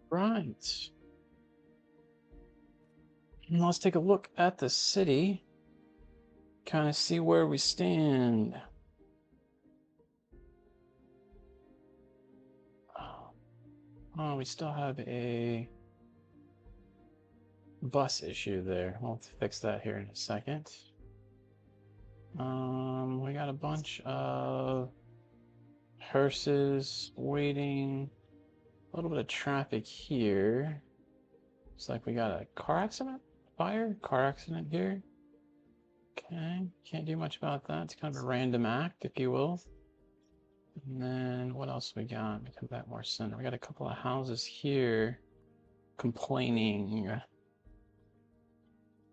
Right. Let's take a look at the city. Kind of see where we stand. Oh, we still have a bus issue there. We'll fix that here in a second. We got a bunch of hearses waiting. A little bit of traffic here. It's like we got a car accident? Car accident here. Okay, can't do much about that. It's kind of a random act, if you will. And then what else we got? We come back more center. We got a couple of houses here complaining.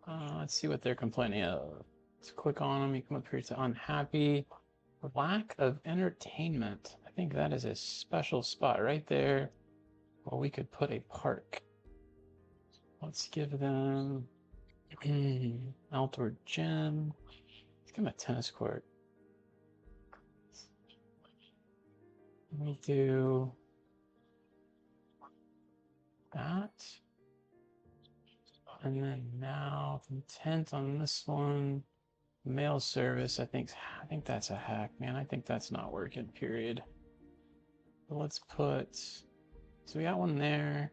Let's see what they're complaining of. Let's click on them. You come up here to unhappy. Lack of entertainment. I think that is a special spot right there where we could put a park. Let's give them outdoor gym. Let's give them a tennis court. We do that. And then now intent on this one. Mail service, I think that's a hack, man. I think that's not working, period. But let's put, so we got one there.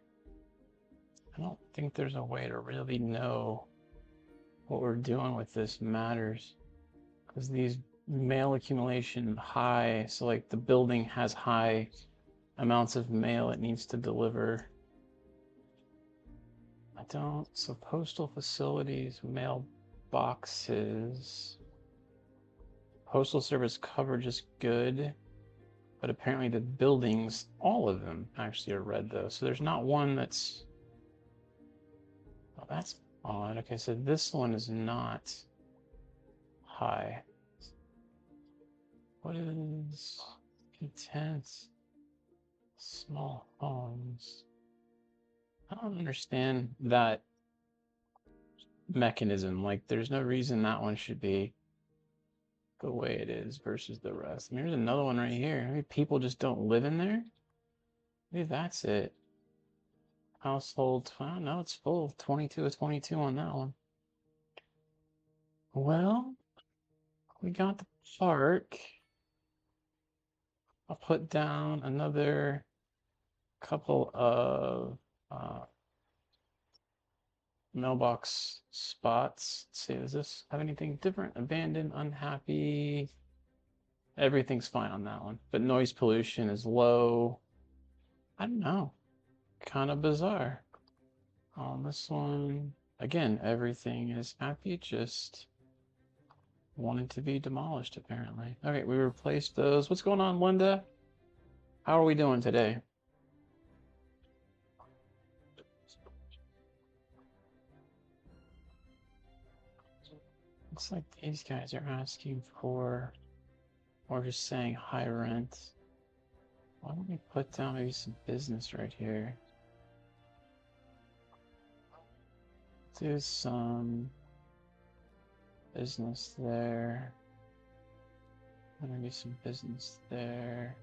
I don't think there's a way to really know what we're doing with this matters. Because these mail accumulation high, so like the building has high amounts of mail it needs to deliver. I don't, so postal facilities, mail boxes. Postal service coverage is good, but apparently the buildings, all of them actually are red though. So there's not one that's, oh, that's odd. Okay, so this one is not high. What is content? Small homes. I don't understand that mechanism. Like, there's no reason that one should be the way it is versus the rest. I mean, there's another one right here. Maybe people just don't live in there. Maybe that's it. Household, well, no, it's full. 22 of 22 on that one. Well, we got the park. I'll put down another couple of mailbox spots. Let's see, does this have anything different? Abandoned, unhappy. Everything's fine on that one. But noise pollution is low. I don't know. Kind of bizarre. On this one, again, everything is happy, just wanted to be demolished, apparently. Okay, we replaced those. What's going on, Linda? How are we doing today? Looks like these guys are asking for, or just saying high rent. Why don't we put down maybe some business right here? Do some business there. Maybe some business there.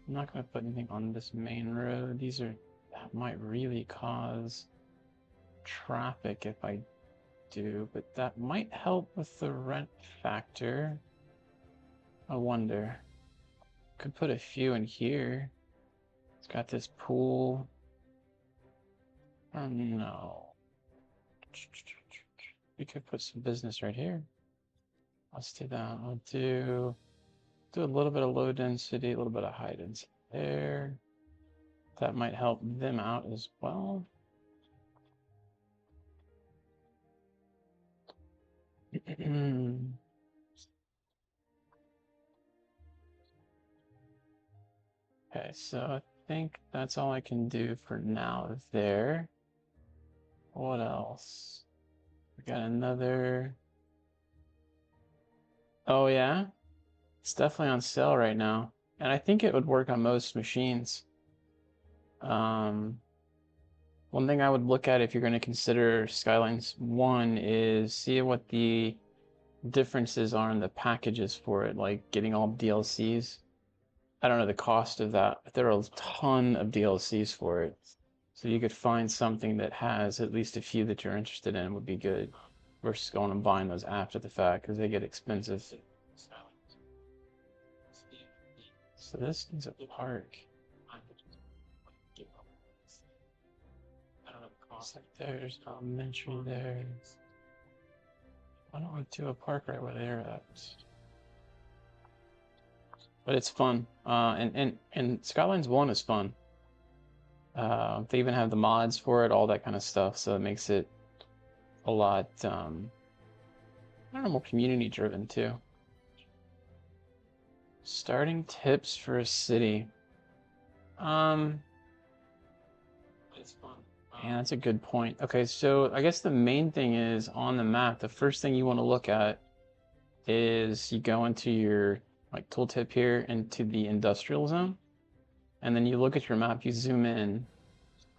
I'm not going to put anything on this main road. These are, that might really cause traffic if I do, but that might help with the rent factor. I wonder. Could put a few in here. It's got this pool. Oh no. We could put some business right here. Let's do that. I'll do a little bit of low density, a little bit of high density there. That might help them out as well. Okay, so I think that's all I can do for now there. What else? We got another. Oh yeah, it's definitely on sale right now. And I think it would work on most machines. One thing I would look at if you're going to consider Skylines 1 is see what the differences are in the packages for it, like getting all DLCs. I don't know the cost of that, but there are a ton of DLCs for it. So you could find something that has at least a few that you're interested in would be good versus going and buying those after the fact because they get expensive. So this is a park. It's like there's elementary there. Why don't we do a park right where they're at? But it's fun. And Skylines 1 is fun. They even have the mods for it, all that kind of stuff, so it makes it a lot, I don't know, more community driven too. Starting tips for a city. Yeah, that's a good point. Okay, so I guess the main thing is on the map, the first thing you want to look at is you go into your like tooltip here into the industrial zone, and then you look at your map, you zoom in.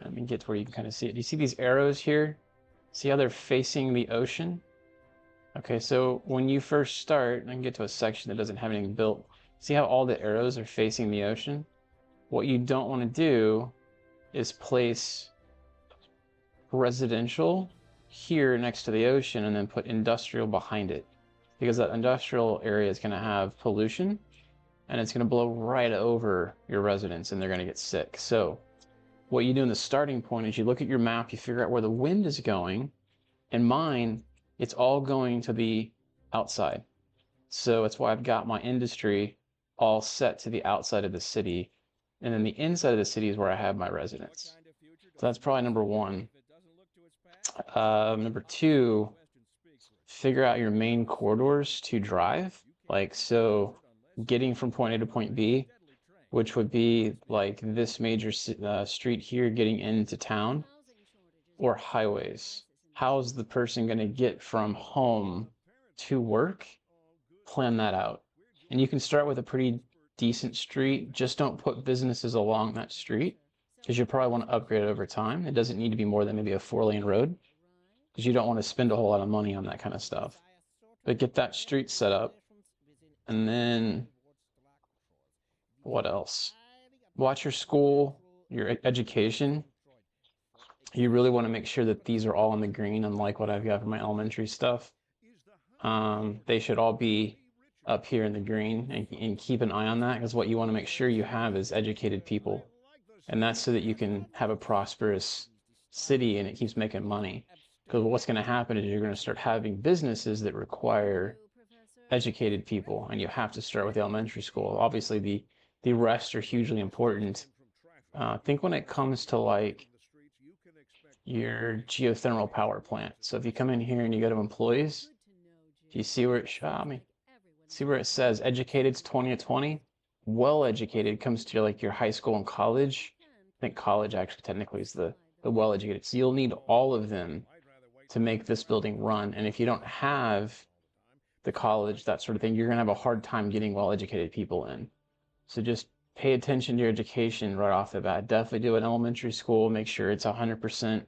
Let me get to where you can kind of see it. Do you see these arrows here? See how they're facing the ocean? Okay, so when you first start, I can get to a section that doesn't have anything built. See how all the arrows are facing the ocean? What you don't want to do is place residential here next to the ocean and then put industrial behind it, because that industrial area is going to have pollution and it's going to blow right over your residents and they're going to get sick. So what you do in the starting point is you look at your map, you figure out where the wind is going. In mine, it's all going to the outside. So that's why I've got my industry all set to the outside of the city. And then the inside of the city is where I have my residents. So that's probably number one. Number two, figure out your main corridors to drive. Like, so getting from point A to point B, which would be like this major street here getting into town, or highways. How's the person going to get from home to work? Plan that out. And you can start with a pretty decent street. Just don't put businesses along that street because you'll probably want to upgrade it over time. It doesn't need to be more than maybe a 4-lane road because you don't want to spend a whole lot of money on that kind of stuff. But get that street set up. And then what else? Watch your school, your education. You really want to make sure that these are all in the green, unlike what I've got for my elementary stuff. They should all be up here in the green, and keep an eye on that, because what you want to make sure you have is educated people. And that's so that you can have a prosperous city and it keeps making money. Because what's going to happen is you're going to start having businesses that require educated people, and you have to start with elementary school. Obviously, the rest are hugely important. Think when it comes to like your geothermal power plant. So if you come in here and you go to employees, do you see where it shot me? See where it says educated's 20 to 20? Well educated comes to like your high school and college. I think college actually technically is the well educated. So you'll need all of them to make this building run. And if you don't have the college, that sort of thing, you're going to have a hard time getting well educated people in. So just pay attention to your education right off the bat. Definitely do an elementary school. Make sure it's 100%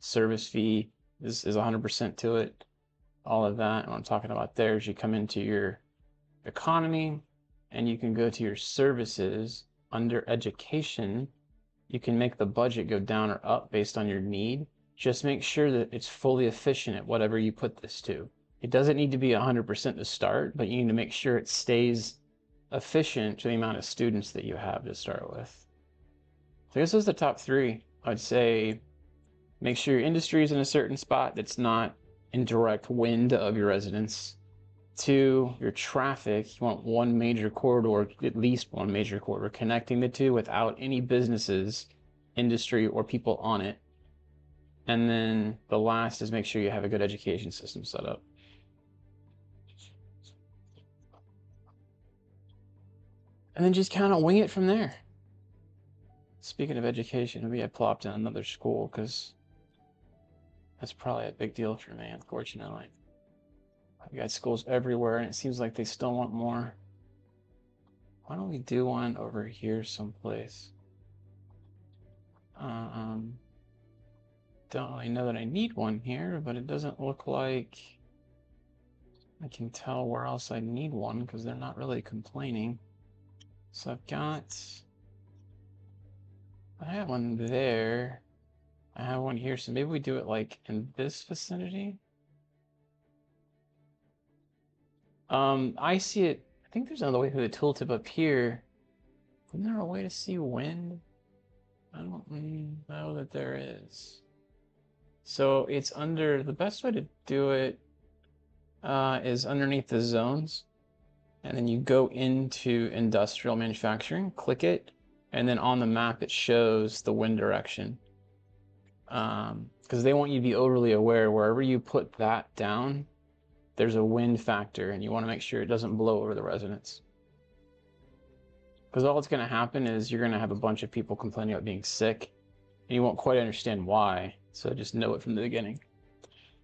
service fee is 100% to it. All of that. And what I'm talking about there is you come into your economy and you can go to your services under education. You can make the budget go down or up based on your need. Just make sure that it's fully efficient at whatever you put this to. It doesn't need to be 100% to start, but you need to make sure it stays efficient to the amount of students that you have to start with. So I guess those are the top three. I'd say make sure your industry is in a certain spot that's not in direct wind of your residence. 2, your traffic, you want one major corridor, at least one major corridor, connecting the two without any businesses, industry, or people on it. And then the last is make sure you have a good education system set up. And then just kind of wing it from there. Speaking of education, maybe I plopped in another school because that's probably a big deal for me, unfortunately. I've got schools everywhere and it seems like they still want more. Why don't we do one over here someplace? Don't really know that I need one here, but it doesn't look like I can tell where else I need one because they're not really complaining. So I have one there. I have one here, so maybe we do it like in this vicinity. I see it. I think there's another way through the tooltip up here. Isn't there a way to see wind? I don't know that there is. So it's under, the best way to do it is underneath the zones. And then you go into industrial manufacturing, click it, and then on the map it shows the wind direction. Because they want you to be overly aware wherever you put that down, there's a wind factor, and you want to make sure it doesn't blow over the residents. Because all that's going to happen is you're going to have a bunch of people complaining about being sick, and you won't quite understand why. So just know it from the beginning.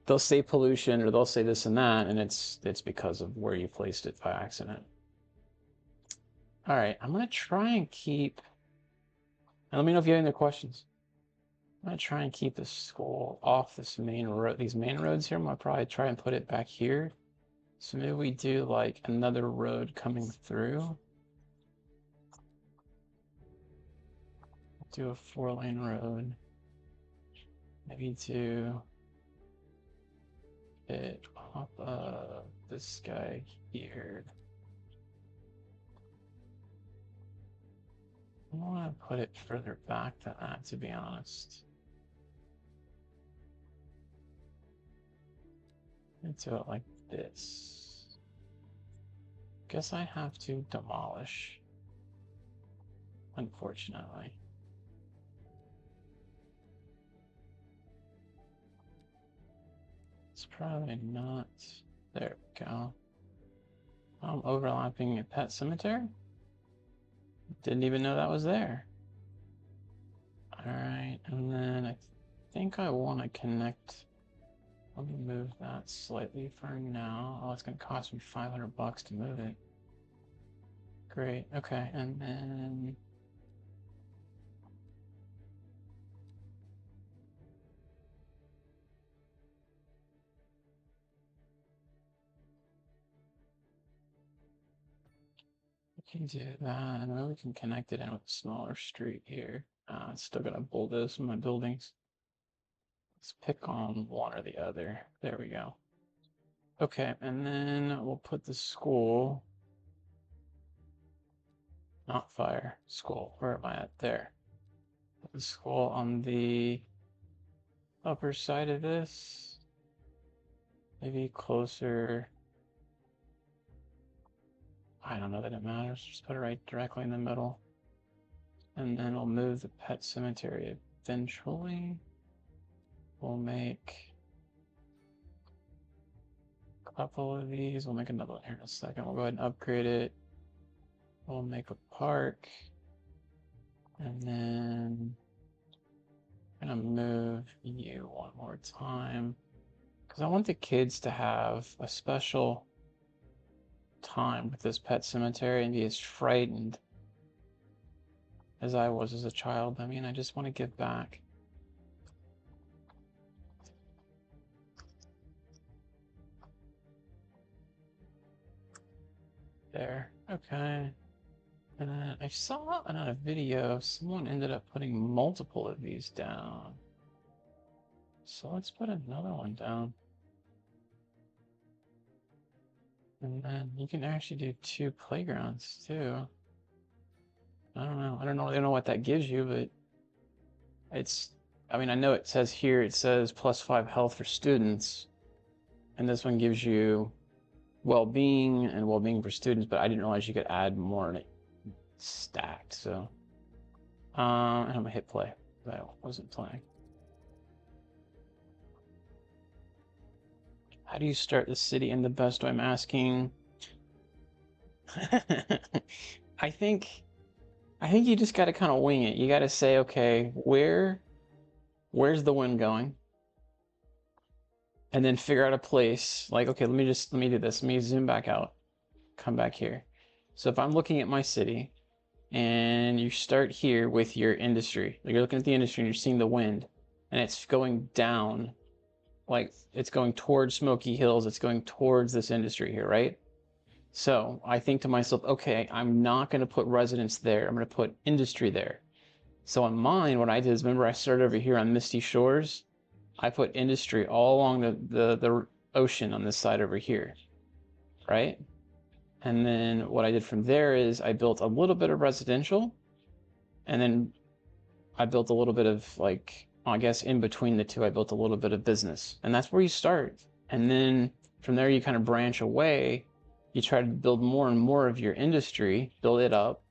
They'll say pollution, or they'll say this and that, and it's because of where you placed it by accident. All right, I'm going to try and keep, and let me know if you have any questions. I'm going to try and keep the school off this main road, these main roads here. I'm going to probably try and put it back here. So maybe we do like another road coming through. Do a 4-lane road. Maybe do it off of this guy here. I want to put it further back than that, to be honest. Do it like this. Guess I have to demolish, unfortunately. It's probably not. There we go. I'm overlapping a pet cemetery. Didn't even know that was there. All right, and then I think I want to connect. Let me move that slightly for now. Oh, it's going to cost me $500 to move it. Great. Okay, and then we can do that, and then we can connect it in with a smaller street here. It's still gonna bulldoze some of my buildings. Let's pick on one or the other. There we go. Okay, and then we'll put the school, not fire, school. Where am I at? There. Put the school on the upper side of this. Maybe closer. I don't know that it matters. Just put it right directly in the middle. And then we'll move the pet cemetery eventually. We'll make a couple of these. We'll make another one here in a second. We'll go ahead and upgrade it. We'll make a park. And then I'm gonna move you one more time, because I want the kids to have a special time with this pet cemetery and be as frightened as I was as a child. I mean, I just want to give back. There. Okay. And then I saw in a video someone ended up putting multiple of these down. So let's put another one down. And then you can actually do 2 playgrounds too. I don't know. I don't really know what that gives you, but it's, I mean, I know it says here, it says +5 health for students. And this one gives you well-being and well-being for students, but I didn't realize you could add more and it stacked. So, and I'm gonna hit play. I wasn't playing. How do you start the city in the best way? I'm asking. I think you just got to kind of wing it. You got to say, okay, where's the wind going? And then figure out a place. Like, okay, let me do this. Let me zoom back out. Come back here. So if I'm looking at my city, and you start here with your industry, like you're looking at the industry and you're seeing the wind, and it's going down, like it's going towards Smoky Hills. It's going towards this industry here, right? So I think to myself, okay, I'm not going to put residence there. I'm going to put industry there. So on mine, what I did is, remember I started over here on Misty Shores? I put industry all along the ocean on this side over here, right? And then what I did from there is I built a little bit of residential, and then I built a little bit of, like, I guess in between the two, I built a little bit of business. And that's where you start. And then from there, you kind of branch away. You try to build more and more of your industry, build it up,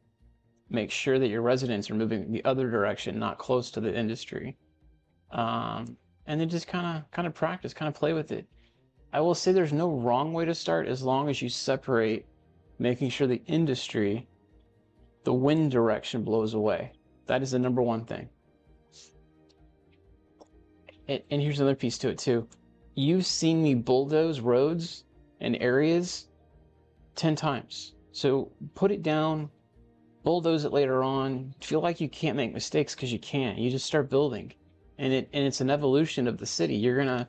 make sure that your residents are moving the other direction, not close to the industry. And then just kind of practice, kind of play with it. I will say there's no wrong way to start as long as you separate, making sure the industry, the wind direction blows away. That is the number one thing. And here's another piece to it too. You've seen me bulldoze roads and areas 10 times. So put it down, bulldoze it later on. Feel like you can't make mistakes because you can't. You just start building. And it's an evolution of the city. You're gonna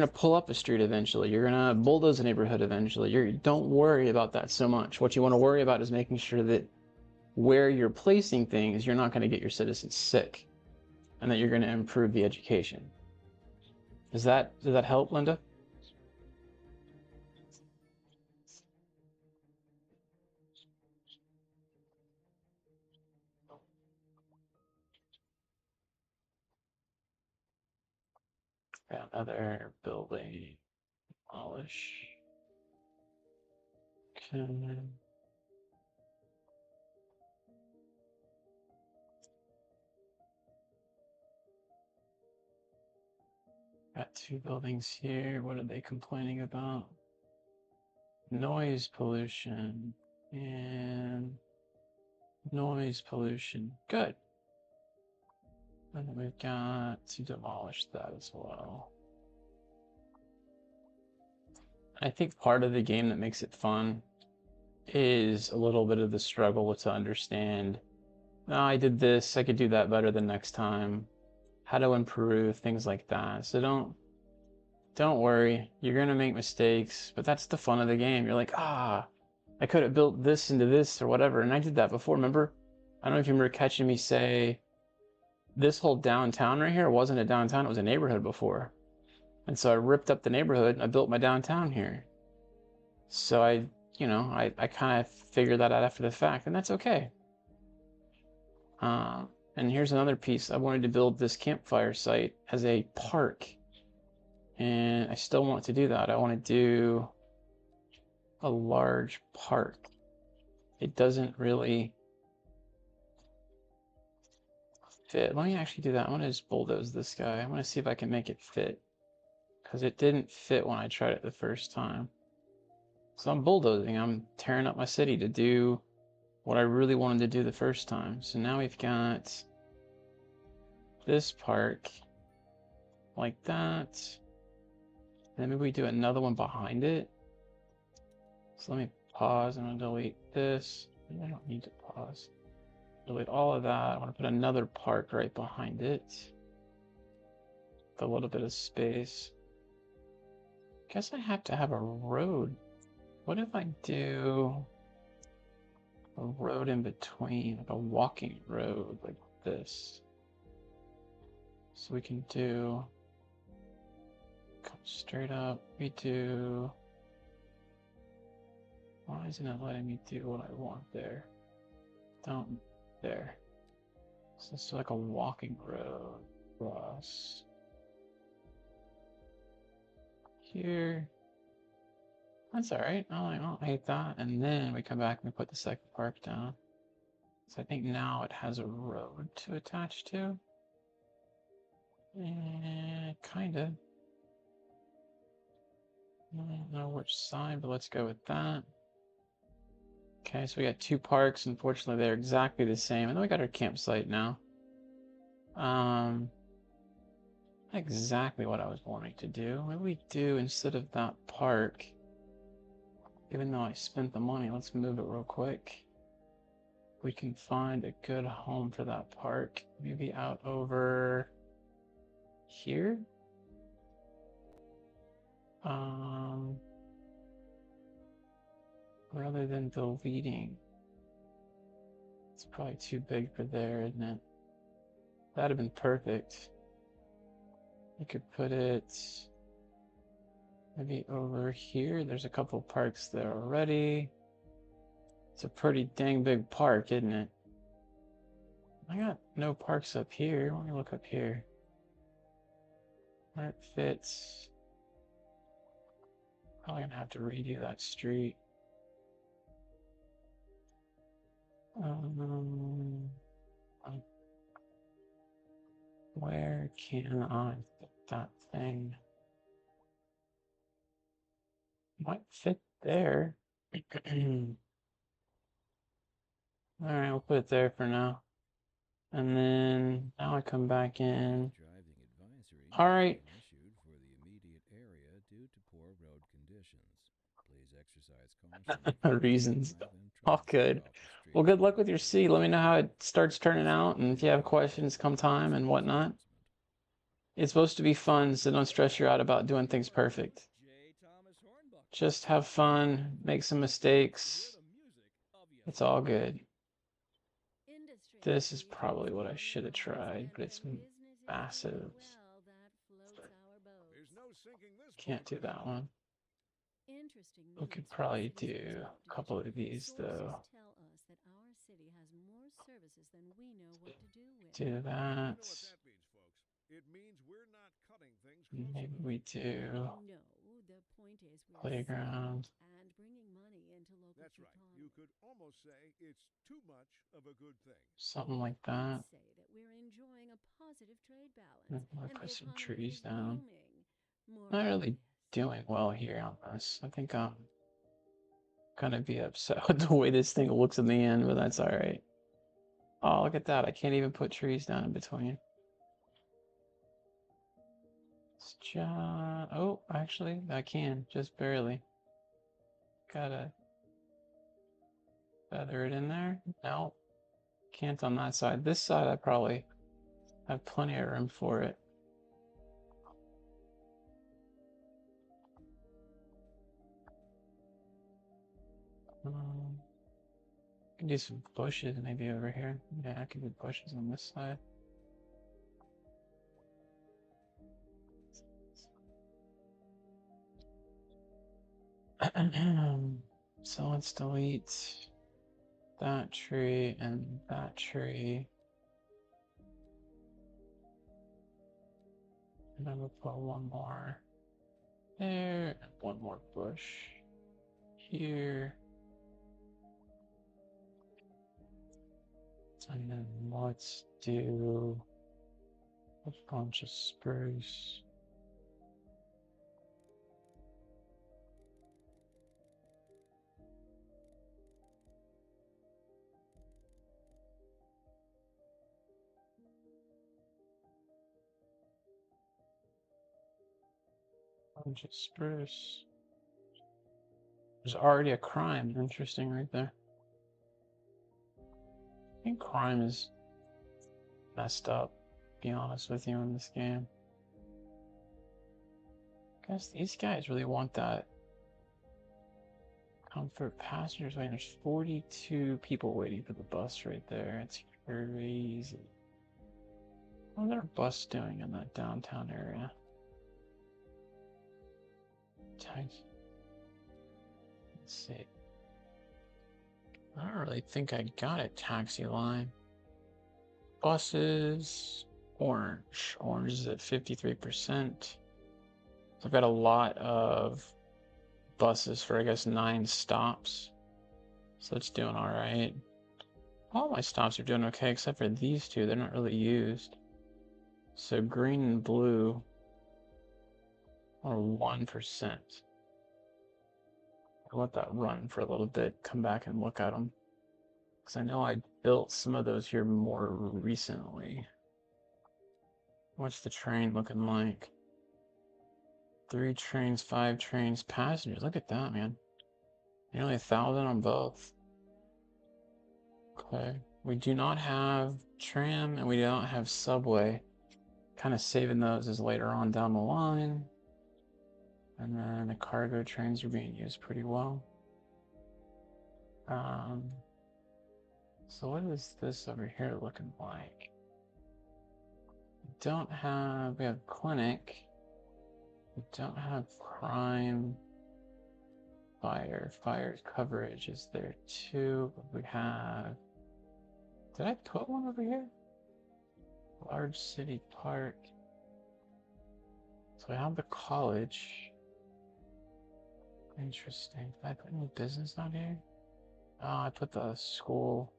pull up a street eventually. You're gonna bulldoze a neighborhood eventually. Don't worry about that so much. What you want to worry about is making sure that where you're placing things, you're not going to get your citizens sick, and that you're going to improve the education. Does that help, Linda? Got another building. Polish. Okay. Got two buildings here. What are they complaining about? Noise pollution and noise pollution. Good. And then we've got to demolish that as well. I think part of the game that makes it fun is a little bit of the struggle to understand, oh, I did this, I could do that better the next time, how to improve, things like that. So don't worry, you're gonna make mistakes, but that's the fun of the game. You're like, I could have built this into this or whatever, and I did that before. Remember? I don't know if you remember catching me say, this whole downtown right here wasn't a downtown, it was a neighborhood before. And so I ripped up the neighborhood and I built my downtown here. So I kind of figured that out after the fact, and that's okay. And here's another piece. I wanted to build this campfire site as a park, and I still want to do that. I want to do a large park. It doesn't really fit. Let me actually do that. I want to just bulldoze this guy. I want to see if I can make it fit, because it didn't fit when I tried it the first time. So I'm bulldozing. I'm tearing up my city to do what I really wanted to do the first time. So now we've got this park like that. And then maybe we do another one behind it. So let me pause. I'm going to delete this. I don't need to pause. Delete all of that. I want to put another park right behind it with a little bit of space. Guess I have to have a road. What if I do a road in between, like a walking road like this? So we can do, come straight up, we do, why isn't it letting me do what I want there? Don't, there. So it's like a walking road across here. That's all right. I don't hate that. And then we come back and we put the second park down. So I think now it has a road to attach to. Kind of. I don't know which side, but let's go with that. Okay, so we got two parks. Unfortunately, they're exactly the same. And then we got our campsite now. Not exactly what I was wanting to do. Maybe we do, instead of that park, even though I spent the money, let's move it real quick. We can find a good home for that park. Maybe out over here. rather than deleting. It's probably too big for there, isn't it? That'd have been perfect. You could put it maybe over here. There's a couple parks there already. It's a pretty dang big park, isn't it? I got no parks up here. Let me look up here. Where it fits. Probably gonna have to redo that street. Where can I fit that thing? Might fit there. All right, we'll put it there for now. And then now I come back in. All right. Reasons. All good. Well, good luck with your seed. Let me know how it starts turning out, and if you have questions come time and whatnot. It's supposed to be fun, so don't stress you out about doing things perfect. Just have fun, make some mistakes. It's all good. This is probably what I should have tried, but it's massive. Can't do that one. We could probably do a couple of these though. Do that. Maybe we do playground. That's right. You could almost say it's too much of a good thing. Something like that. I'll put some trees down. Not really doing well here on this. I think I'm gonna be upset with the way this thing looks in the end, but that's all right. Oh, look at that. I can't even put trees down in between. Oh, actually, I can, just barely. Gotta feather it in there. No, can't on that side. This side, I probably have plenty of room for it. I can do some bushes maybe over here. Yeah, I can do bushes on this side. So let's delete that tree and that tree. And then we'll put one more there and one more bush here. And then let's do a bunch of spruce. Bunch of spruce. There's already a crime. Interesting right there. I think crime is messed up, to be honest with you, in this game. Guess these guys really want that comfort passengers waiting. There's 42 people waiting for the bus right there. It's crazy. What's our bus doing in that downtown area? Let's see. I don't really think I got a taxi line. Buses, orange. Orange is at 53%. So I've got a lot of buses for, I guess, 9 stops. So it's doing all right. All my stops are doing okay, except for these two. They're not really used. So green and blue are 1%. I'll let that run for a little bit, come back and look at them. Because I know I built some of those here more recently. What's the train looking like? 3 trains, 5 trains, passengers. Look at that, man. Nearly 1,000 on both. Okay. We do not have tram and we do not have subway. Kind of saving those as later on down the line. And then the cargo trains are being used pretty well. So what is this over here looking like? We have clinic. We don't have crime. Fire coverage is there too. We have, did I put one over here? Large city park. So we have the college. Interesting. Did I put any business on here? Oh, I put the school.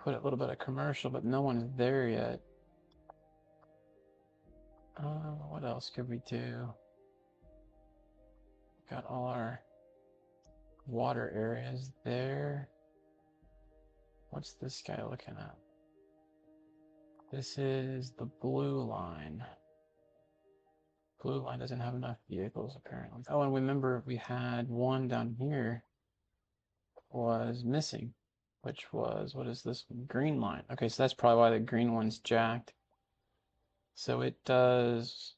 Put a little bit of commercial, but no one is there yet. What else could we do? Got all our water areas there. What's this guy looking at? This is the blue line. Blue line doesn't have enough vehicles apparently. Oh, and remember we had one down here was missing, which was, what is this one? Green line. Okay, so that's probably why the green one's jacked. So it does,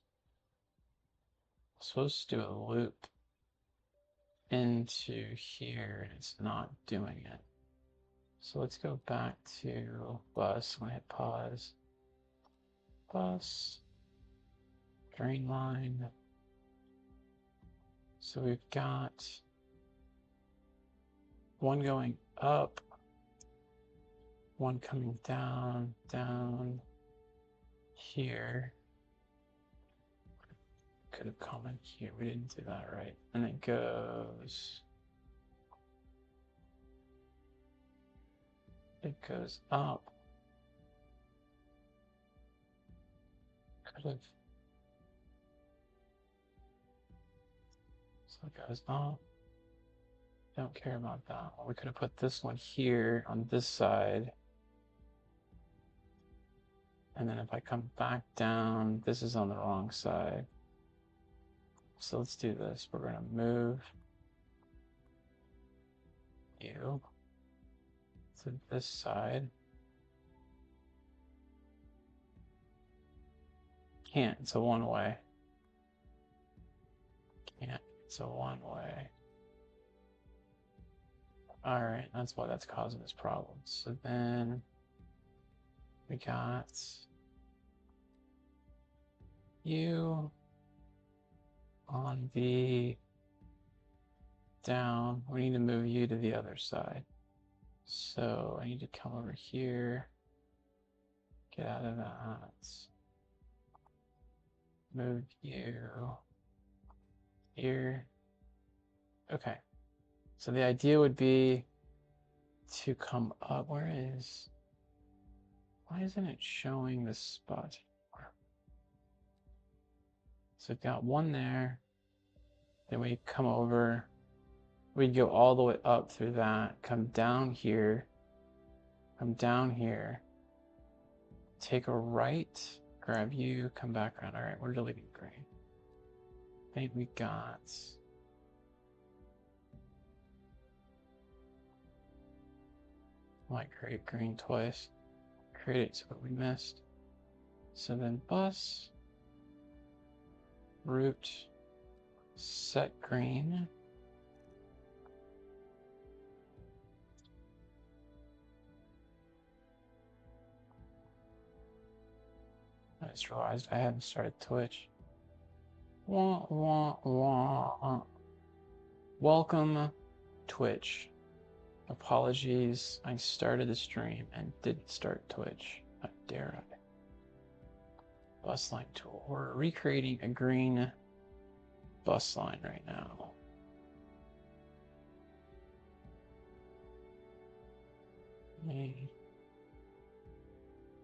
supposed to do a loop into here and it's not doing it. So let's go back to bus. I'm gonna hit pause. Bus, green line. So we've got one going up, one coming down, down here. Could have come in here. We didn't do that right. And it goes. It goes up. Could have. So it goes up. Don't care about that. We could have put this one here on this side. And then if I come back down, this is on the wrong side. So let's do this. We're going to move you to this side. Can't. It's a one way. Can't. It's a one way. All right. That's why that's causing this problem. So then we got you on the down. We need to move you to the other side. So I need to come over here. Get out of that. Move you here. Okay. So the idea would be to come up. Why isn't it showing this spot? So we've got one there. Then we come over. We'd go all the way up through that. Come down here. Come down here. Take a right. Grab you. Come back around. All right, we're deleting green. I think we got. Might create green twice. Create it so that we missed. So then bus. Route. Set green. I just realized I hadn't started Twitch. Wah, wah, wah. Welcome, Twitch. Apologies, I started the stream and didn't start Twitch. How dare I? Bus line tool. We're recreating a green bus line right now.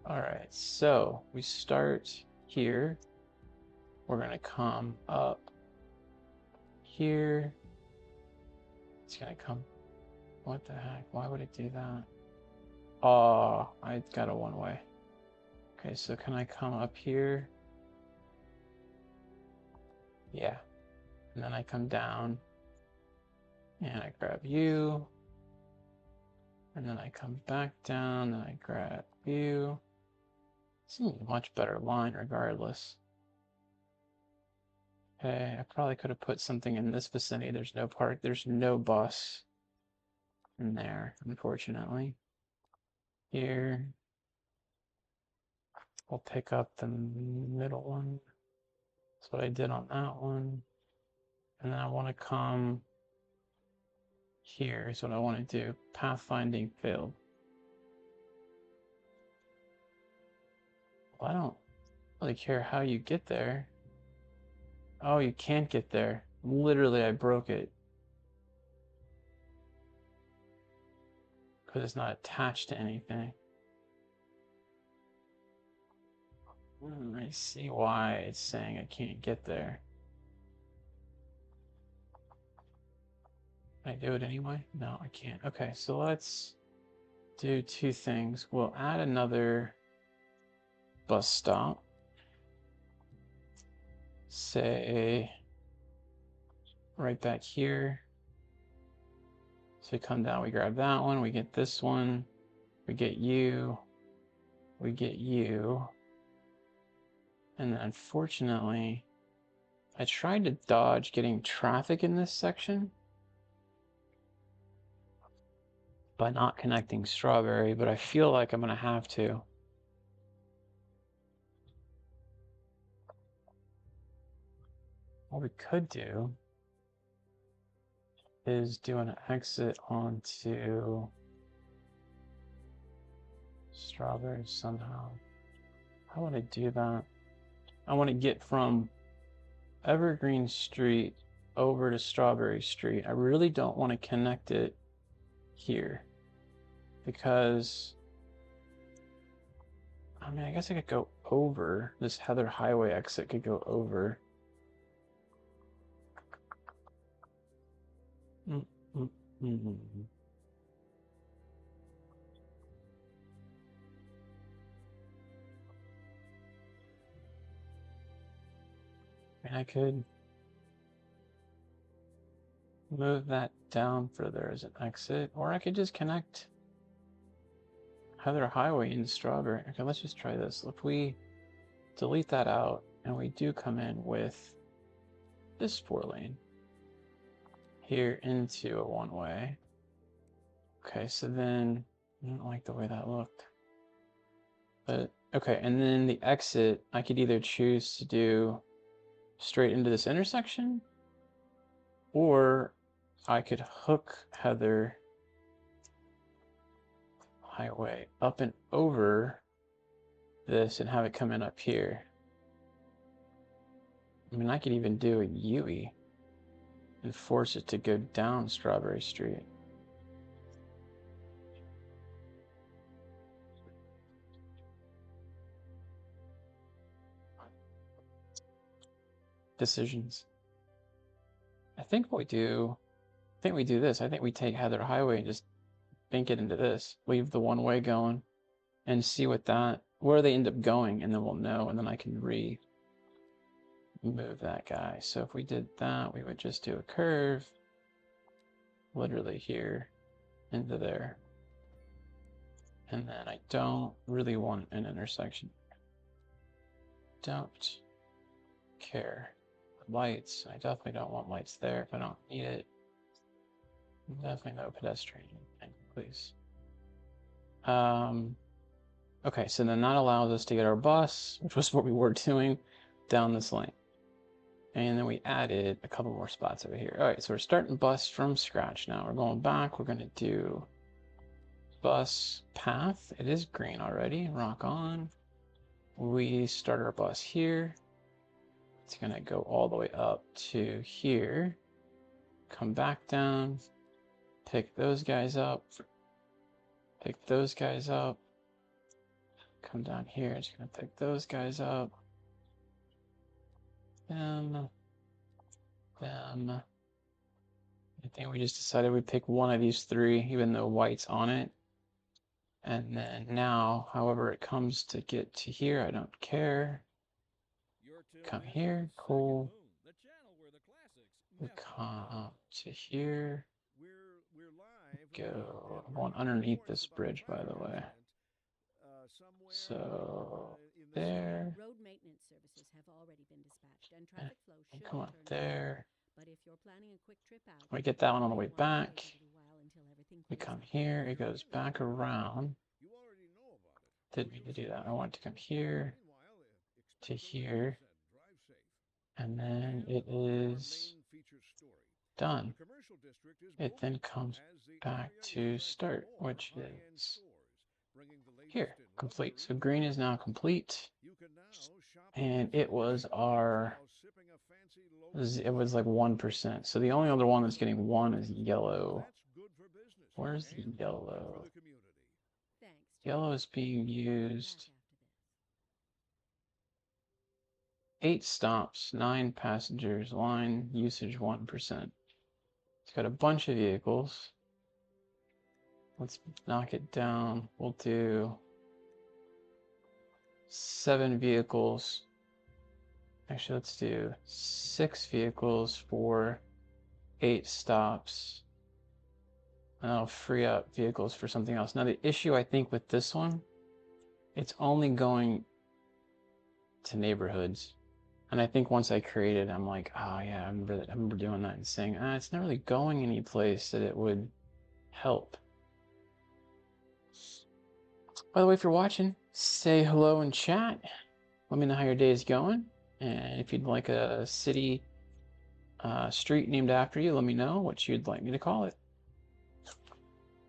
All right, so we start here. We're gonna come up here. It's gonna come. What the heck? Why would it do that? Oh, I got a one way. Okay, so can I come up here? Yeah. And then I come down and I grab you. And then I come back down and I grab you. Seems a much better line regardless. Okay, I probably could have put something in this vicinity. There's no park, there's no bus. in there, unfortunately. Here, we'll pick up the middle one. That's what I did on that one. And then I want to come here is what I want to do. Pathfinding failed. Well, I don't really care how you get there. Oh, you can't get there. Literally, I broke it. Because it's not attached to anything. I see why it's saying I can't get there. Can I do it anyway? No, I can't. Okay, so let's do two things. We'll add another bus stop. Say right back here. So we come down, we grab that one, we get this one, we get you, we get you. And then unfortunately, I tried to dodge getting traffic in this section by not connecting Strawberry, but I feel like I'm going to have to. What we could do is do an exit onto Strawberry somehow. How would I do that? I want to get from Evergreen Street over to Strawberry Street. I really don't want to connect it here because I mean, I guess I could go over this Heather Highway exit could go over. And I could move that down further as an exit, or I could just connect Heather Highway into Strawberry. Okay, let's just try this. If we delete that out and we do come in with this 4-lane here into a one-way. Okay, so then I don't like the way that looked. But okay, and then the exit, I could either choose to do straight into this intersection, or I could hook Heather Highway up and over this and have it come in up here. I mean, I could even do a UE and force it to go down Strawberry Street. Decisions. I think we do this. I think we take Heather Highway and just bank it into this. Leave the one way going and see where they end up going, and then we'll know, and then I can remove that guy. So if we did that, we would just do a curve literally here into there. And then I don't really want an intersection. Don't care. Lights, I definitely don't want lights there if I don't need it. Definitely no pedestrian, please. Okay, so then that allows us to get our bus, which was what we were doing, down this lane. And then we added a couple more spots over here. All right, so we're starting bus from scratch now. We're going back. We're going to do bus path. It is green already. Rock on. We start our bus here. It's going to go all the way up to here. Come back down. Pick those guys up. Pick those guys up. Come down here. It's going to pick those guys up. Them. I think we just decided we'd pick one of these three, even though white's on it. And then now, however it comes to get to here, I don't care. Come here, cool. We come to here. Go. I'm going underneath this bridge, by the way. So there. Road maintenance services have already been dispatched, and traffic flow should Come up return. there. But if you're planning a quick trip out, We get that one on the way back. until everything We clears come up. here, it goes back around. You already know about it. Didn't mean to do that. I want it to come here Meanwhile, to expect here, delays and drive safe. and then And it our is main feature story. done. The commercial district is It then booming comes as the back area to is start, attracting more which high-end is stores, bringing the latest here, in complete. luxury So green is and now fashion. complete, You can now shop and for it was our, while sipping a fancy local it was like 1%. So the only other one that's getting 1 is yellow. That's good for business Where's the and good for yellow? the community. Thanks, Jack. Yellow is being I'll be back used. after this. 8 stops, 9 passengers, line usage 1%. It's got a bunch of vehicles. Let's knock it down. We'll do 7 vehicles. Actually, let's do 6 vehicles for 8 stops. And I'll free up vehicles for something else. Now, the issue I think with this one, it's only going to neighborhoods. And I think once I created it, I'm like, oh yeah, I remember doing that and saying, it's not really going any place that it would help. By the way, if you're watching, say hello in chat. Let me know how your day is going. And if you'd like a city street named after you, let me know what you'd like me to call it.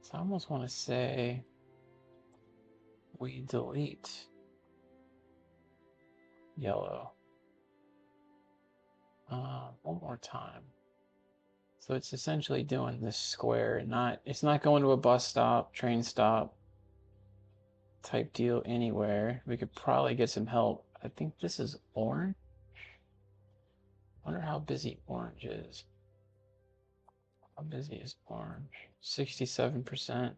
So I almost want to say we delete yellow. One more time. So it's essentially doing this square, it's not going to a bus stop, train stop type deal anywhere. We could probably get some help. I think this is orange. Wonder how busy orange is. How busy is orange? 67%.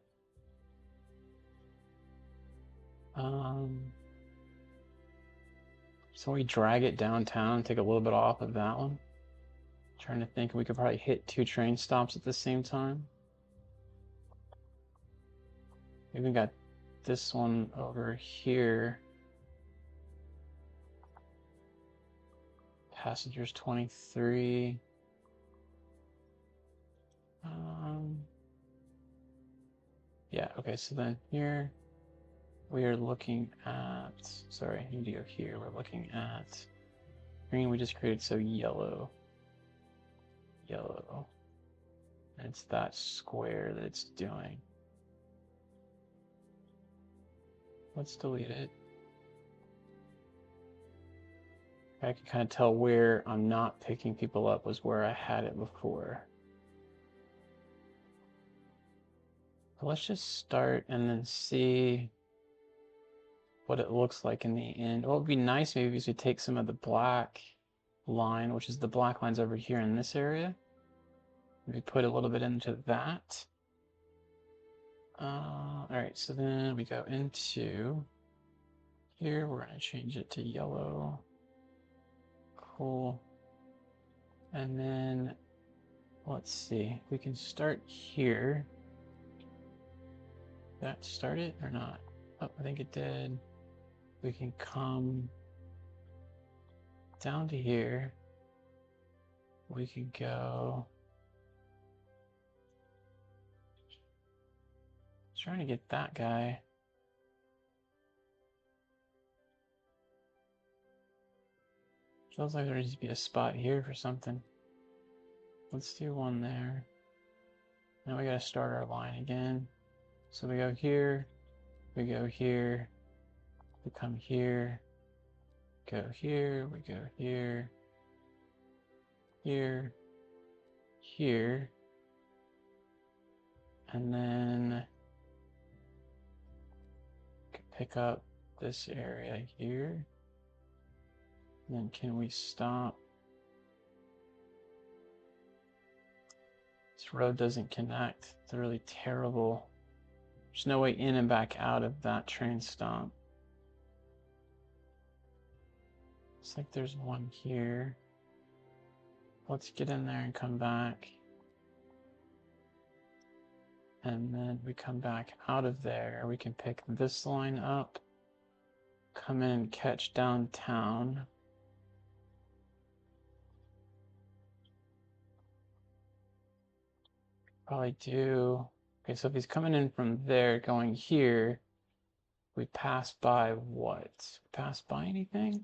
So we drag it downtown, take a little bit off of that one. Trying to think, we could probably hit 2 train stops at the same time. We even got this one over here. Passengers 23. Yeah, okay, so then here we are looking at, sorry, I need to go here. We're looking at green we just created, so yellow. Yellow. And it's that square that it's doing. Let's delete it. I can kind of tell where I'm not picking people up was where I had it before. So let's just start and then see what it looks like in the end. What would be nice maybe is we take some of the black line, which is the black lines over here in this area. We put a little bit into that. All right, so then we go into here. We're going to change it to yellow. Cool. And then let's see. We can start here. Did that start it or not? Oh, I think it did. We can come down to here. We can go. Trying to get that guy. Feels like there needs to be a spot here for something. Let's do one there. Now we gotta start our line again. So we go here, we go here, we come here, go here, we go here, here, here, and then pick up this area here. And then can we stop? This road doesn't connect. It's really terrible. There's no way in and back out of that train stop. Looks like there's one here. Let's get in there and come back. And then we come back out of there. We can pick this line up, come in and catch downtown. Probably do Okay, so if he's coming in from there, going here, we pass by what? Pass by anything?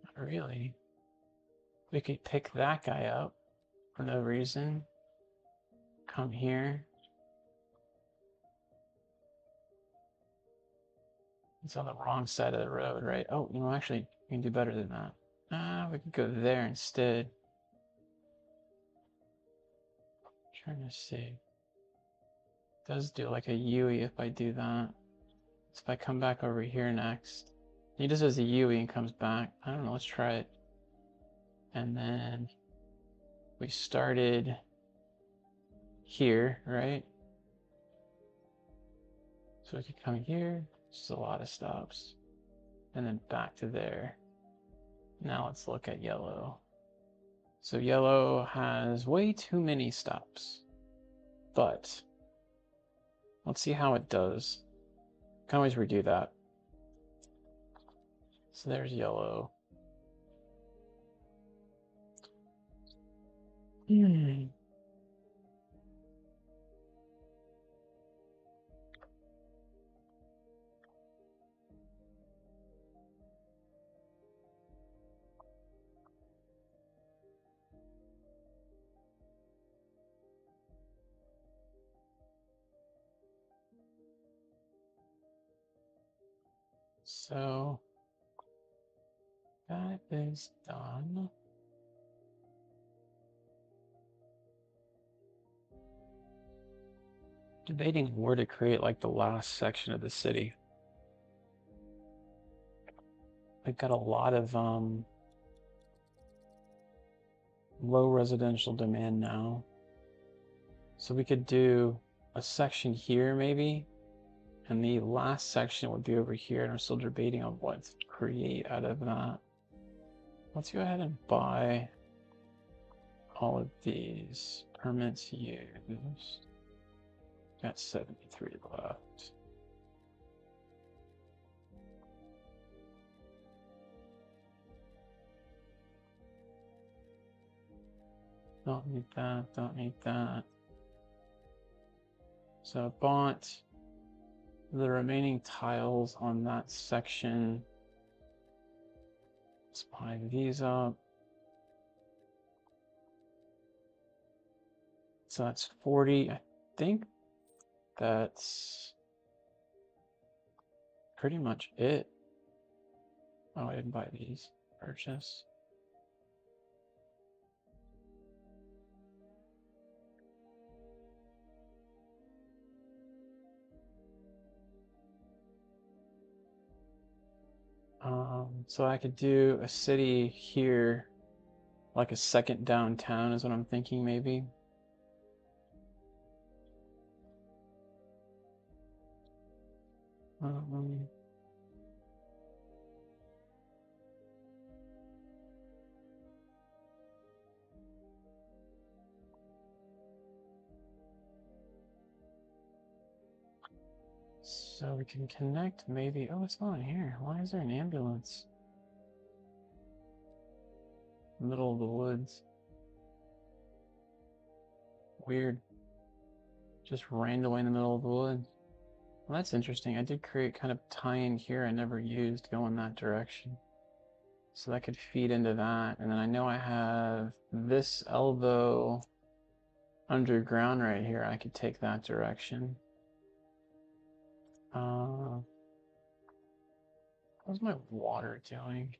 Not really. We could pick that guy up for no reason. Come here. It's on the wrong side of the road, right? Oh, you know, actually, we can do better than that. We could go there instead. Trying to see. It does do like a Yui if I do that. So if I come back over here next, he just does a Yui and comes back. I don't know, let's try it. And then we started here, right? So we could come here, just a lot of stops. And then back to there. Now let's look at yellow. So yellow has way too many stops, but let's see how it does. Can always redo that. So there's yellow. So that is done. Debating where to create like the last section of the city. We've got a lot of low residential demand now. So we could do a section here maybe, and the last section would be over here, and I'm still debating on what to create out of that. Let's go ahead and buy all of these permits used. Got 73 left. Don't need that, don't need that. So I bought the remaining tiles on that section. Let's buy these up. So that's 40. I think that's pretty much it. Oh, I didn't buy these. Purchase. So I could do a city here, like a second downtown is what I'm thinking maybe. So we can connect maybe. Oh, it's not here. Why is there an ambulance? Middle of the woods. Weird. Just randomly in the middle of the woods. Well, that's interesting. I did create kind of tie-in here I never used going that direction. So that could feed into that. And then I know I have this elbow underground right here. I could take that direction. How's my water doing?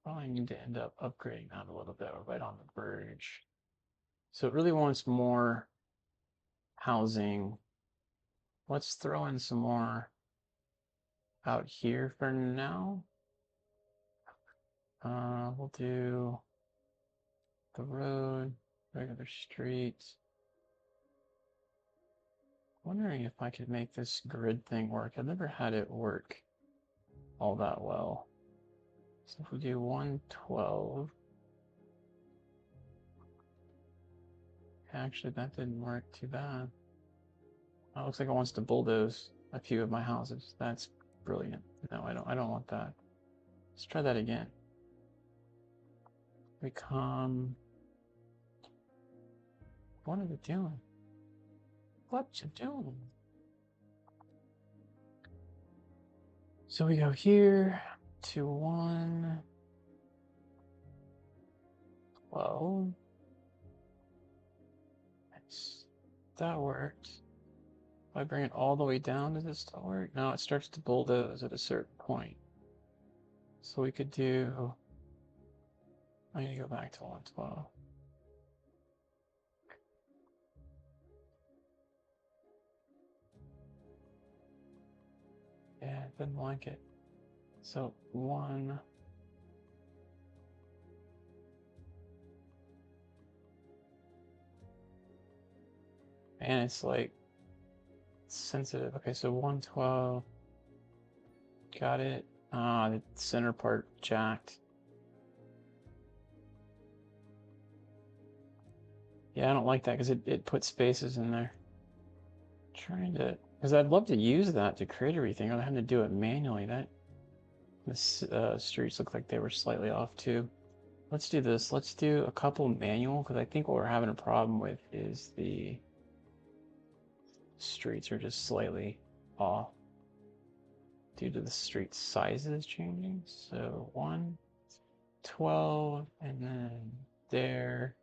Probably need to end up upgrading that a little bit. We're right on the verge. So it really wants more housing. Let's throw in some more out here for now. We'll do the road, regular streets. Wondering if I could make this grid thing work. I've never had it work all that well. So if we do 112. Actually, that didn't work too bad. Oh, it looks like it wants to bulldoze a few of my houses. That's brilliant. No, I don't want that. Let's try that again. We come. What are we doing? What you doing? So we go here to 1, 12. Nice. That worked. If I bring it all the way down, does it still work? No, it starts to bulldoze at a certain point. So we could do. I'm gonna go back to 112. Yeah, it didn't like it. So 1. And it's like sensitive. Okay, so 112. Got it. Ah, the center part jacked. Yeah, I don't like that because it puts spaces in there. Trying to, because I'd love to use that to create everything rather than having to do it manually. That the streets look like they were slightly off too. Let's do this. Let's do a couple manual because I think what we're having a problem with is the streets are just slightly off due to the street sizes changing. So 1, 12, and then there,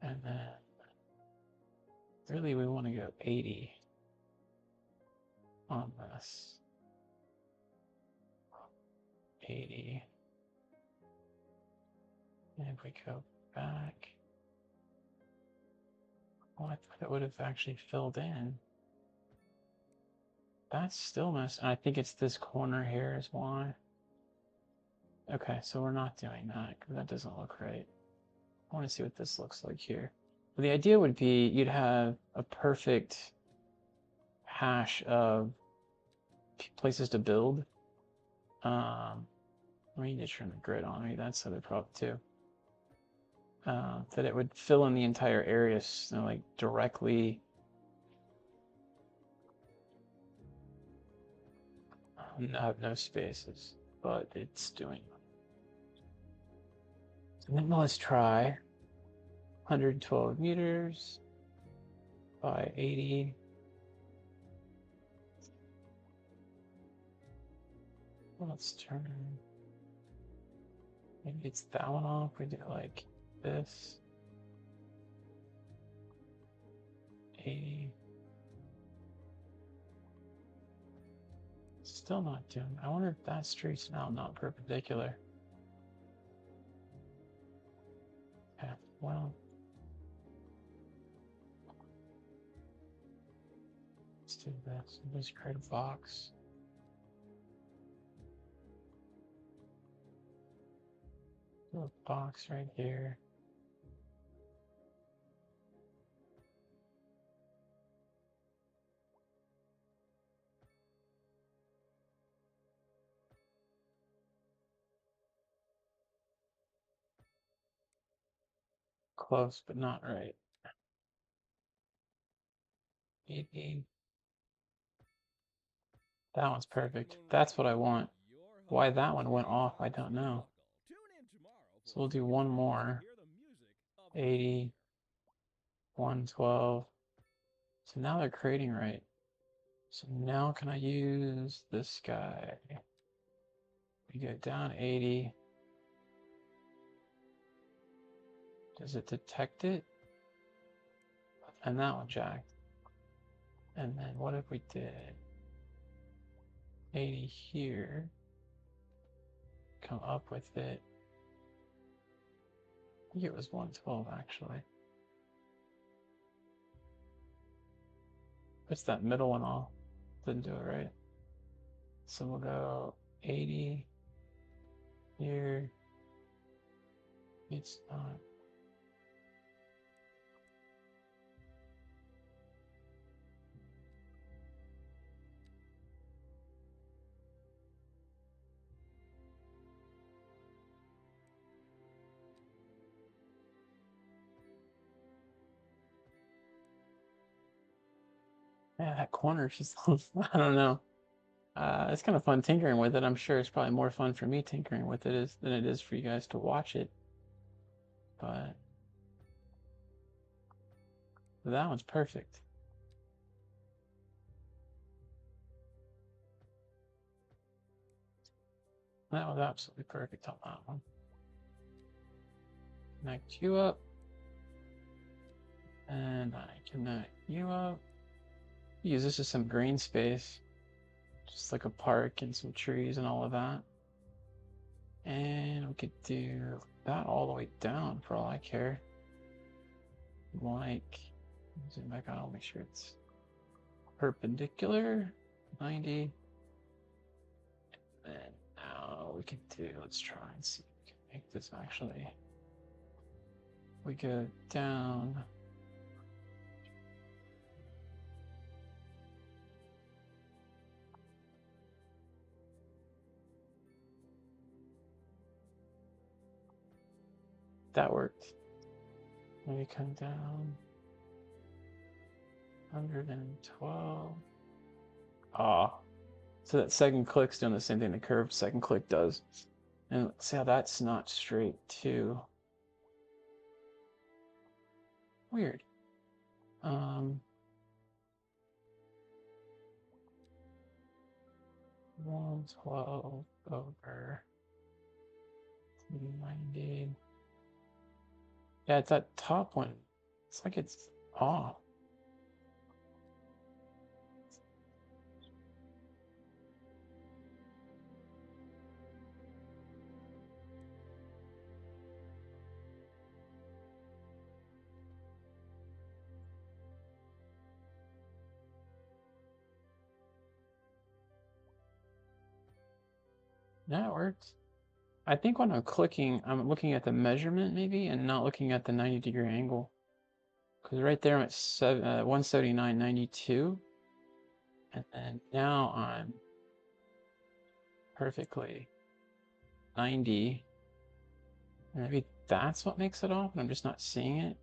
and then really we want to go 80 on this. 80. And if we go back, oh, I thought it would have actually filled in. That's still missing. I think it's this corner here is why. Okay, so we're not doing that because that doesn't look right. I want to see what this looks like here. Well, the idea would be you'd have a perfect hash of places to build. We need to turn the grid on. Maybe that's the other problem too. That it would fill in the entire area, so like directly. I have no spaces, but it's doing. So then let's try 112 meters by 80. Let's turn. Maybe it's that one off. We do like this. 80. Still not doing. I wonder if that street's now not perpendicular. Okay, well. Let's do this. Let's create a box. Do a box right here. Close, but not right. 80. That one's perfect. That's what I want. Why that one went off, I don't know. So we'll do one more. 80, 112. So now they're creating right. So now can I use this guy? We go down 80. Does it detect it? And that one jacked. And then what if we did 80 here? Come up with it. I think it was 112 actually. Puts that middle one off. Didn't do it right. So we'll go 80 here. It's not. Yeah, that corner just, I don't know. It's kind of fun tinkering with it. I'm sure it's probably more fun for me tinkering with it than it is for you guys to watch it. But That one's perfect. That was absolutely perfect on that one. Connect you up. And I connect you up. Use this as some green space. Just like a park and some trees and all of that. And we could do that all the way down for all I care. Like, zoom back out, I'll make sure it's perpendicular, 90. And now we can do, let's try and see if we can make this actually. We go down. That worked. Maybe come down 112. Ah, so that second click's doing the same thing the curved second click does. And see how that's not straight too. Weird. 112 over 90. Yeah, it's that top one. It's like it's off. That works. I think when I'm clicking, I'm looking at the measurement maybe and not looking at the 90-degree angle. Because right there I'm at 179.92. And then now I'm perfectly 90. And maybe that's what makes it off, and I'm just not seeing it.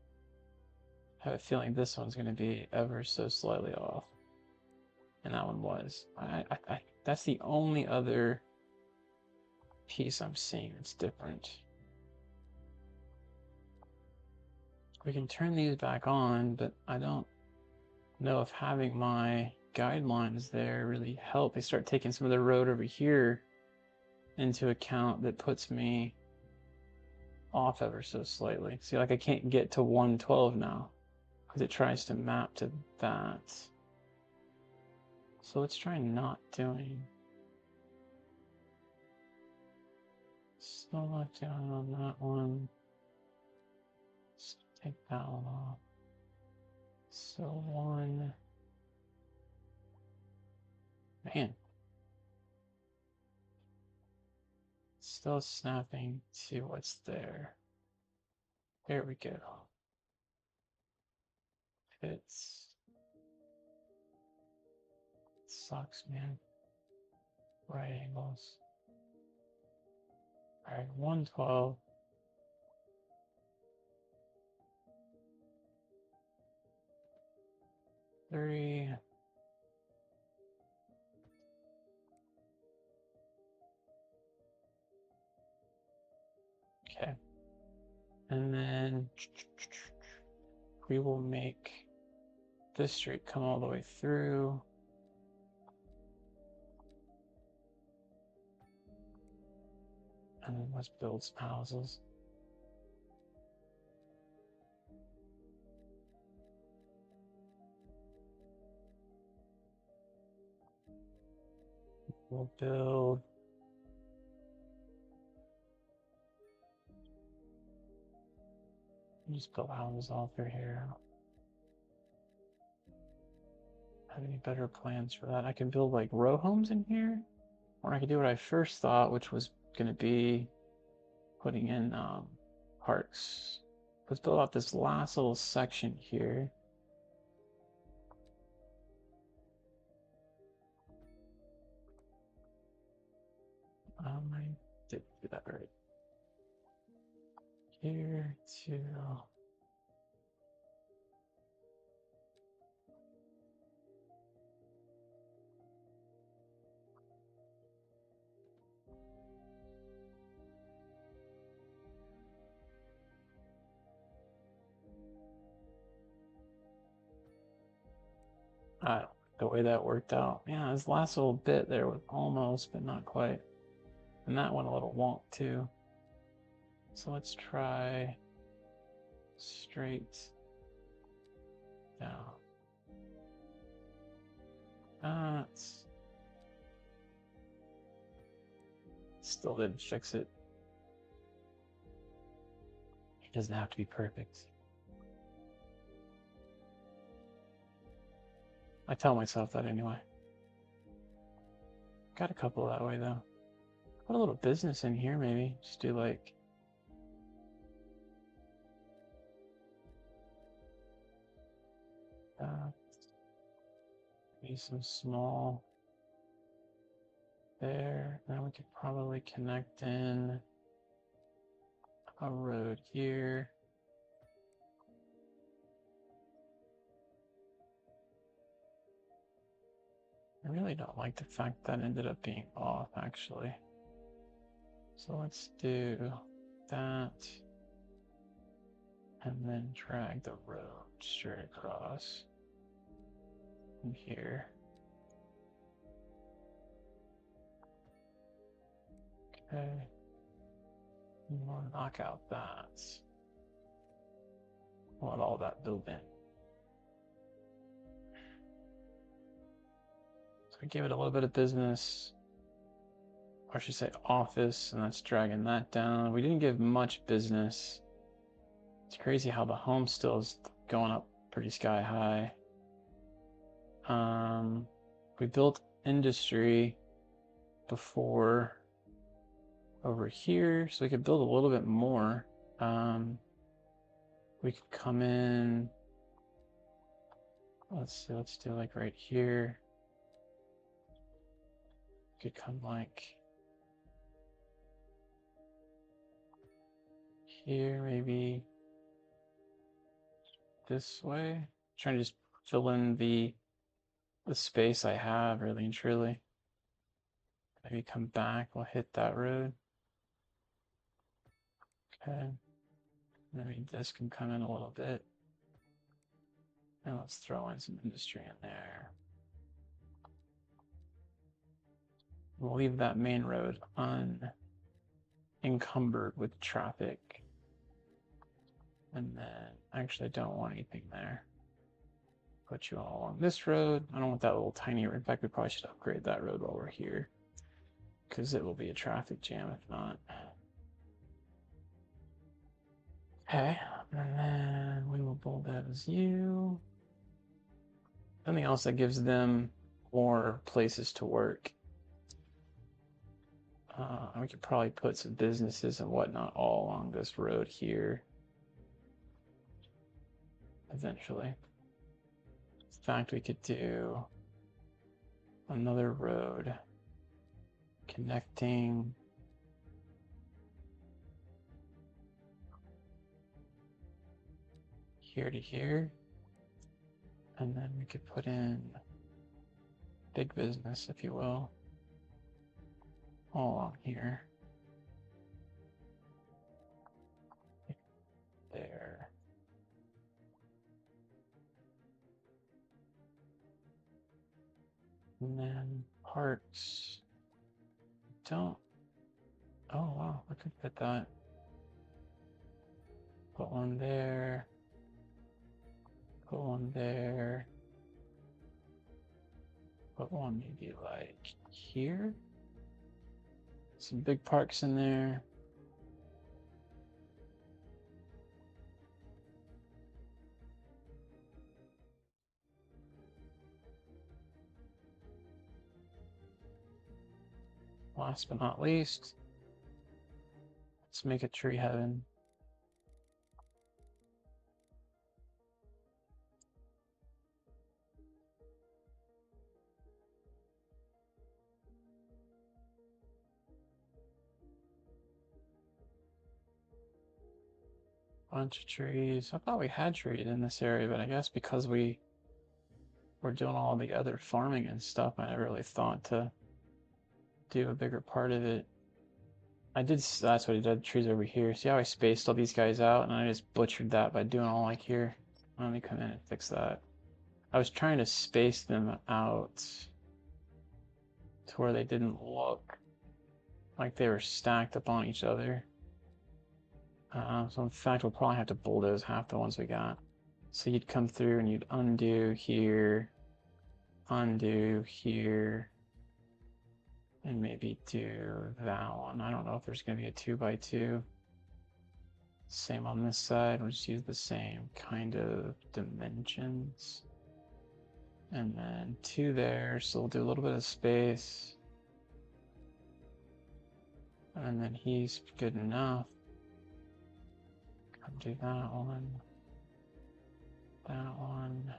I have a feeling this one's going to be ever so slightly off. And that one was. That's the only other piece I'm seeing that's different. We can turn these back on, but I don't know if having my guidelines there really help. They start taking some of the road over here into account that puts me off ever so slightly. See, like I can't get to 112 now because it tries to map to that. So let's try not doing. Still not doing on that one. Let's take that one off. So one. Man. Still snapping to what's there. There we go. Fits. Sucks, man. Right angles. Alright, 112. Three. Okay. And then we will make this street come all the way through. And then let's build some houses. We'll build just build houses all through here. Have any better plans for that? I can build like row homes in here, or I could do what I first thought, which was going to be putting in parks. Let's build out this last little section here. I did do that right. Here to The way that worked out. Yeah, this last little bit there was almost, but not quite. And that went a little wonk too. So let's try straight down. That's still didn't fix it. It doesn't have to be perfect. I tell myself that anyway. Got a couple that way though. Put a little business in here maybe. Just do like maybe some small there. Now we could probably connect in a road here. I really don't like the fact that ended up being off actually. So let's do that. And then drag the road straight across from here. Okay. We'll knock out that. Want all that built in. So I give it a little bit of business, or I should say office, and that's dragging that down. We didn't give much business. It's crazy how the home still is going up pretty sky high. We built industry before over here, so we could build a little bit more. We could come in, let's see, let's do like right here. We could come like here, maybe this way. Trying to just fill in the space I have, really and truly. Maybe come back, we'll hit that road. Okay. Maybe this can come in a little bit. And let's throw in some industry in there. We'll leave that main road unencumbered with traffic. And then actually I don't want anything there. Put you all along this road. I don't want that little tiny road. In fact, we probably should upgrade that road while we're here, because it will be a traffic jam if not. Okay, and then we will build that as you. Something else that gives them more places to work. We could probably put some businesses and whatnot all along this road here. Eventually. In fact, we could do another road connecting here to here. And then we could put in big business, if you will, all along here. There. And then parks. Don't. Oh, wow, I could fit that. Put one there. Put one there. Put one maybe like here. Some big parks in there. Last but not least, let's make a tree heaven. Bunch of trees. I thought we had trees in this area, but I guess because we were doing all the other farming and stuff, I never really thought to do a bigger part of it. That's what I did, trees over here. See how I spaced all these guys out, and I just butchered that by doing all like here. Let me come in and fix that. I was trying to space them out to where they didn't look like they were stacked up on each other. So in fact, we'll probably have to bulldoze half the ones we got. So you'd come through and you'd undo here, and maybe do that one. I don't know if there's going to be a 2x2. Same on this side. We'll just use the same kind of dimensions. And then 2 there, so we'll do a little bit of space. And then he's good enough. Come do that one. That one.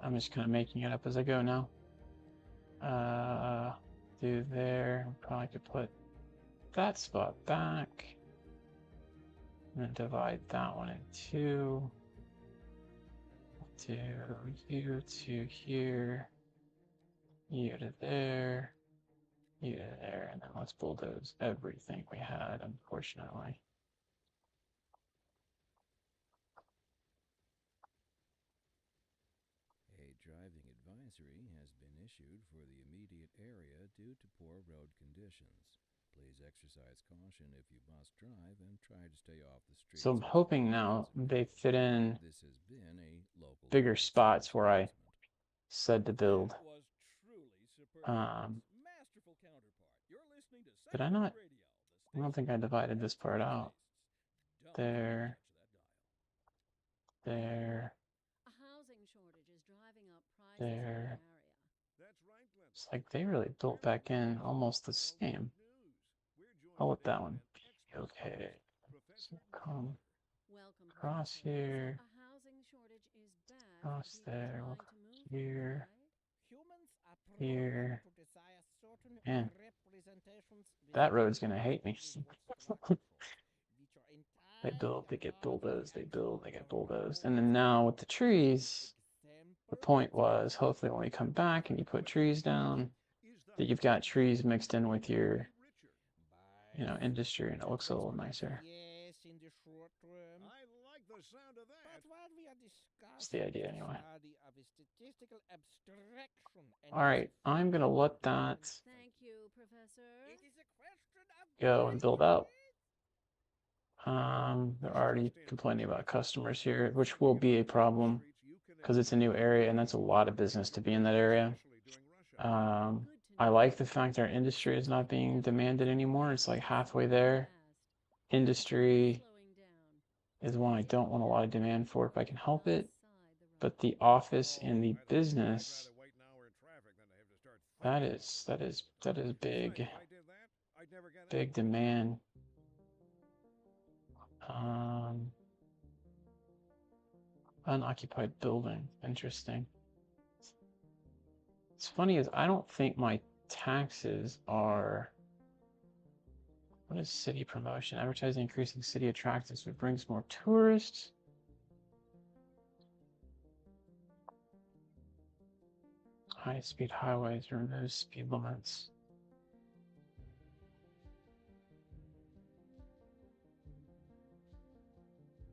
I'm just kind of making it up as I go now. Do there. Probably could put that spot back. And then divide that one in 2. Do you to here. You to there. You to there. And then let's bulldoze everything we had, unfortunately. Driving advisory has been issued for the immediate area due to poor road conditions. Please exercise caution if you must drive and try to stay off the streets. So I'm hoping now they fit in This has been a local bigger spots where I said to build. Did I not? I don't think I divided this part out. There. There. There. It's like they really built back in almost the same. I'll let that one be okay. So come across here, across there, we'll come here, here, and that road's gonna hate me. They build, they get bulldozed, they build, they get bulldozed. And then now with the trees, the point was hopefully when we come back and you put trees down, that you've got trees mixed in with your, industry, and it looks a little nicer. That's the idea anyway. All right, I'm gonna let that go and build up. They're already complaining about customers here, which will be a problem because it's a new area and that's a lot of business to be in that area. I like the fact our industry is not being demanded anymore. It's like halfway there. Industry is one I don't want a lot of demand for if I can help it. But the office and the business, that is big demand. Unoccupied building, interesting. What's funny is I don't think my taxes are, what is city promotion? Advertising increasing city attractiveness, which brings more tourists. High-speed highways remove speed limits.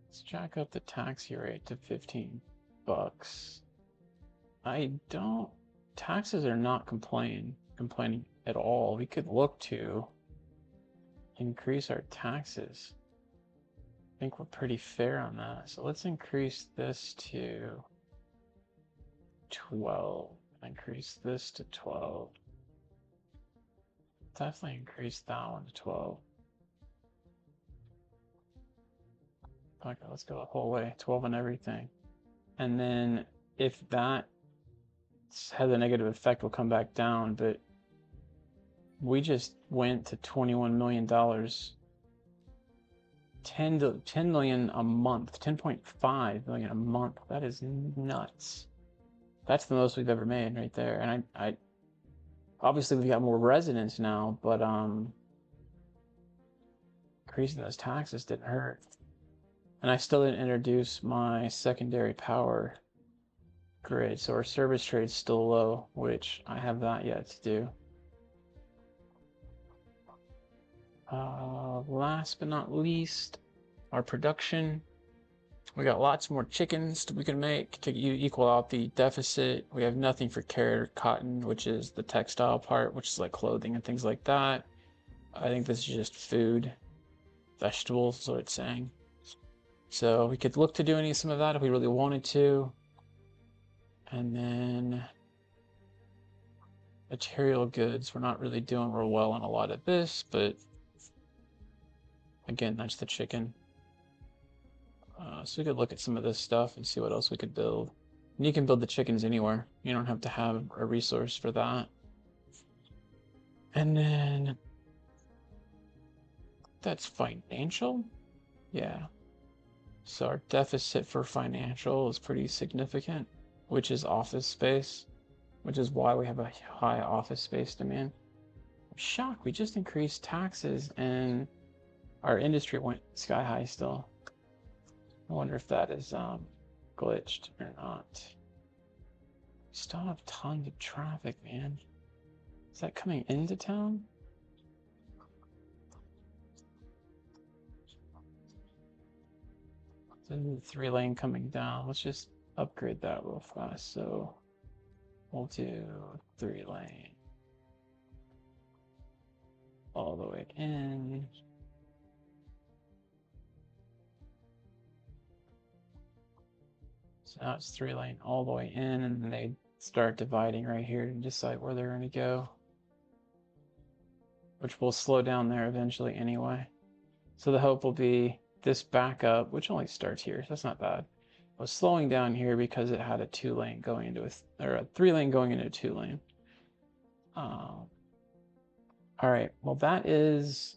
Let's jack up the taxi rate to $15. Taxes are not complaining at all. We could look to increase our taxes. I think we're pretty fair on that. So let's increase this to 12. Increase this to 12. Definitely increase that one to 12. Okay, let's go the whole way. 12 on everything. And then if that has a negative effect, we'll come back down. But we just went to $21 million. 10 million a month. 10.5 million a month. That is nuts. That's the most we've ever made right there. And I obviously we've got more residents now, but increasing those taxes didn't hurt. And I still didn't introduce my secondary power grid. So our service trade's still low, which I have that yet to do. Last but not least, our production. We got lots more chickens we can make to equal out the deficit. We have nothing for carrot cotton, which is the textile part, which is like clothing and things like that. I think this is just food, vegetables is what it's saying. So we could look to doing some of that if we really wanted to. And then material goods, we're not really doing real well on a lot of this, but again, that's the chicken. So we could look at some of this stuff and see what else we could build. And you can build the chickens anywhere. You don't have to have a resource for that. And then that's financial. Yeah. So our deficit for financial is pretty significant, which is office space, which is why we have a high office space demand. I'm shocked. We just increased taxes and our industry went sky high still. I wonder if that is glitched or not. We still have tons of traffic, man. Is that coming into town? So the 3-lane coming down. Let's just upgrade that real fast. So we'll do 3-lane all the way in. So now it's 3-lane all the way in, and then they start dividing right here to decide where they're going to go, which will slow down there eventually anyway. So the hope will be this backup, which only starts here, so that's not bad. It was slowing down here because it had a 2-lane going into a 3-lane going into a 2-lane. All right, well that is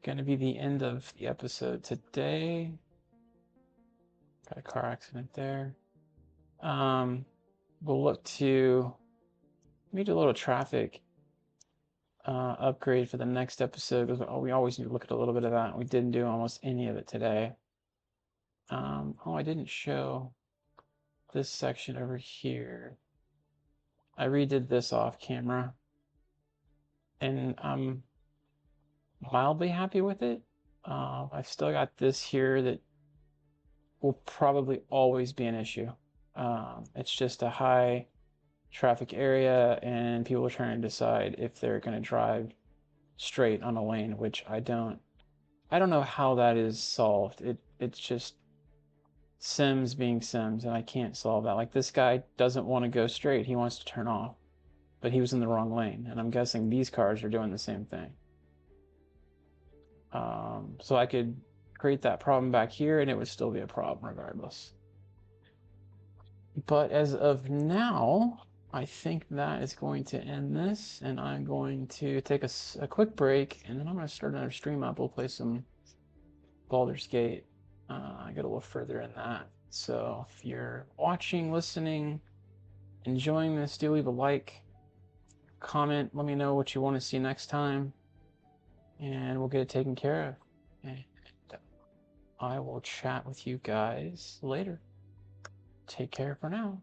going to be the end of the episode today. Got a car accident there. We'll look to maybe do a little traffic upgrade for the next episode, because we always need to look at a little bit of that. We didn't do almost any of it today. Oh, I didn't show this section over here. I redid this off camera, and I'm mildly happy with it. I've still got this here that will probably always be an issue. It's just a high traffic area, and people are trying to decide if they're going to drive straight on a lane, which I don't know how that is solved. It's just Sims being Sims, and I can't solve that. Like, this guy doesn't want to go straight. He wants to turn off, but he was in the wrong lane, and I'm guessing these cars are doing the same thing. So I could create that problem back here, and it would still be a problem regardless. But as of now, I think that is going to end this, and I'm going to take a quick break, and then I'm going to start another stream up. We'll play some Baldur's Gate. I get a little further in that. So if you're watching, listening, enjoying this, do leave a like, comment, let me know what you want to see next time, and we'll get it taken care of. And I will chat with you guys later. Take care for now.